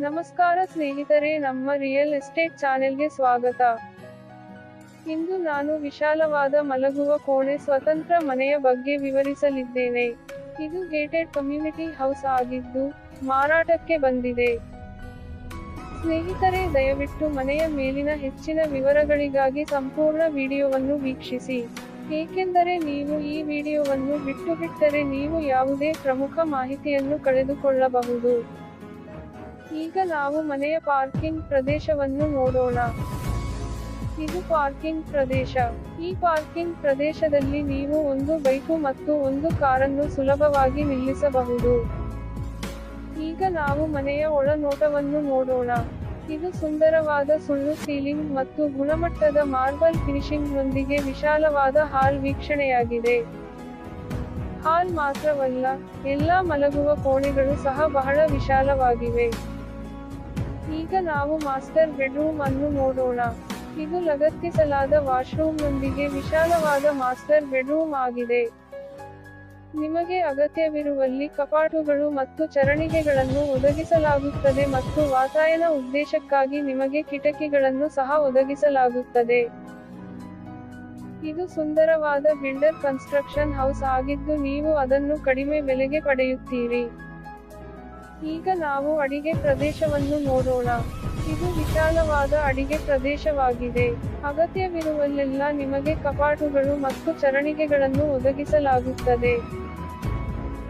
ನಮಸ್ಕಾರ ಸ್ನೇಹಿತರೆ, ನಮ್ಮ ರಿಯಲ್ ಎಸ್ಟೇಟ್ ಚಾನೆಲ್ಗೆ ಸ್ವಾಗತ. ಇಂದು ನಾನು ವಿಶಾಲವಾದ ಮಲಗುವ ಕೋಣೆ ಸ್ವತಂತ್ರ ಮನೆಯ ಬಗ್ಗೆ ವಿವರಿಸಲಿದ್ದೇನೆ. ಇದು ಗೇಟೆಡ್ ಕಮ್ಯುನಿಟಿ ಹೌಸ್ ಆಗಿದ್ದು, ಮಾರಾಟಕ್ಕೆ ಬಂದಿದೆ. ಸ್ನೇಹಿತರೆ, ದಯವಿಟ್ಟು ಮನೆಯ ಮೇಲಿನ ಹೆಚ್ಚಿನ ವಿವರಗಳಿಗಾಗಿ ಸಂಪೂರ್ಣ ವಿಡಿಯೋವನ್ನು ವೀಕ್ಷಿಸಿ. ಏಕೆಂದರೆ ನೀವು ಈ ವಿಡಿಯೋವನ್ನು ಬಿಟ್ಟರೆ ನೀವು ಯಾವುದೇ ಪ್ರಮುಖ ಮಾಹಿತಿಯನ್ನು ಕಳೆದುಕೊಳ್ಳಬಹುದು. ಈಗ ನಾವು ಮನೆಯ ಪಾರ್ಕಿಂಗ್ ಪ್ರದೇಶವನ್ನು ನೋಡೋಣ. ಇದು ಪಾರ್ಕಿಂಗ್ ಪ್ರದೇಶ. ಈ ಪಾರ್ಕಿಂಗ್ ಪ್ರದೇಶದಲ್ಲಿ ನೀವು ಒಂದು ಬೈಕು ಮತ್ತು ಒಂದು ಕಾರನ್ನು ಸುಲಭವಾಗಿ ನಿಲ್ಲಿಸಬಹುದು. ಈಗ ನಾವು ಮನೆಯ ಒಳನೋಟವನ್ನು ನೋಡೋಣ. ಇದು ಸುಂದರವಾದ ಸುಳ್ಳು ಸೀಲಿಂಗ್ ಮತ್ತು ಗುಣಮಟ್ಟದ ಮಾರ್ಬಲ್ ಫಿನಿಶಿಂಗ್ನೊಂದಿಗೆ ವಿಶಾಲವಾದ ಹಾಲ್ ವೀಕ್ಷಣೆಯಾಗಿದೆ. ಹಾಲ್ ಮಾತ್ರವಲ್ಲ, ಎಲ್ಲಾ ಮಲಗುವ ಕೋಣೆಗಳು ಸಹ ಬಹಳ ವಿಶಾಲವಾಗಿವೆ. ಈಗ ನಾವು ಮಾಸ್ಟರ್ ಬೆಡ್ರೂಮ್ ಅನ್ನು ನೋಡೋಣ. ಇದು ಲಗತ್ತಿಸಲಾದ ವಾಶ್ರೂಮ್ನೊಂದಿಗೆ ವಿಶಾಲವಾದ ಮಾಸ್ಟರ್ ಬೆಡ್ರೂಮ್ ಆಗಿದೆ. ನಿಮಗೆ ಅಗತ್ಯವಿರುವಲ್ಲಿ ಕಪಾಟುಗಳು ಮತ್ತು ಚರಣಿಗೆಗಳನ್ನು ಒದಗಿಸಲಾಗುತ್ತದೆ ಮತ್ತು ವಾತಾಯನ ಉದ್ದೇಶಕ್ಕಾಗಿ ನಿಮಗೆ ಕಿಟಕಿಗಳನ್ನು ಸಹ ಒದಗಿಸಲಾಗುತ್ತದೆ. ಇದು ಸುಂದರವಾದ ಬಿಲ್ಡರ್ ಕನ್ಸ್ಟ್ರಕ್ಷನ್ ಹೌಸ್ ಆಗಿದ್ದು ನೀವು ಅದನ್ನು ಕಡಿಮೆ ಬೆಲೆಗೆ ಪಡೆಯುತ್ತೀರಿ. ಈಗ ನಾವು ಅಡಿಗೆ ಪ್ರದೇಶವನ್ನು ನೋಡೋಣ. ಇದು ವಿಶಾಲವಾದ ಅಡಿಗೆ ಪ್ರದೇಶವಾಗಿದೆ. ಅಗತ್ಯವಿರುವಲ್ಲೆಲ್ಲ ನಿಮಗೆ ಕಪಾಟುಗಳು ಮತ್ತು ಚರಣಿಗೆಗಳನ್ನು ಒದಗಿಸಲಾಗುತ್ತದೆ.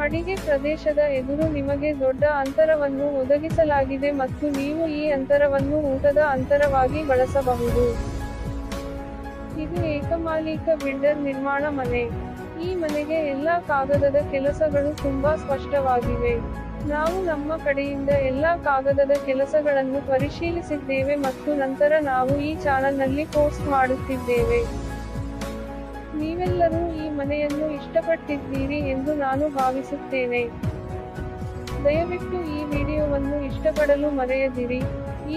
ಅಡಿಗೆ ಪ್ರದೇಶದ ಎದುರು ನಿಮಗೆ ದೊಡ್ಡ ಅಂತರವನ್ನು ಒದಗಿಸಲಾಗಿದೆ ಮತ್ತು ನೀವು ಈ ಅಂತರವನ್ನು ಊಟದ ಅಂತರವಾಗಿ ಬಳಸಬಹುದು. ಇದು ಏಕಮಾಲಿಕ ಬಿಲ್ಡರ್ ನಿರ್ಮಾಣ ಮನೆ. ಈ ಮನೆಗೆ ಎಲ್ಲಾ ಕಾಗದದ ಕೆಲಸಗಳು ತುಂಬಾ ಸ್ಪಷ್ಟವಾಗಿವೆ. ನಾವು ನಮ್ಮ ಕಡೆಯಿಂದ ಎಲ್ಲಾ ಕಾಗದದ ಕೆಲಸಗಳನ್ನು ಪರಿಶೀಲಿಸಿದ್ದೇವೆ ಮತ್ತು ನಂತರ ನಾವು ಈ ಚಾನಲ್ನಲ್ಲಿ ಪೋಸ್ಟ್ ಮಾಡುತ್ತಿದ್ದೇವೆ. ನೀವೆಲ್ಲರೂ ಈ ಮನೆಯನ್ನು ಇಷ್ಟಪಟ್ಟಿದ್ದೀರಿ ಎಂದು ನಾನು ಭಾವಿಸುತ್ತೇನೆ. ದಯವಿಟ್ಟು ಈ ವಿಡಿಯೋವನ್ನು ಇಷ್ಟಪಡಲು ಮರೆಯದಿರಿ.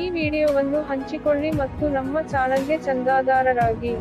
ಈ ವಿಡಿಯೋವನ್ನು ಹಂಚಿಕೊಳ್ಳಿ ಮತ್ತು ನಮ್ಮ ಚಾನಲ್ಗೆ ಚಂದಾದಾರರಾಗಿ.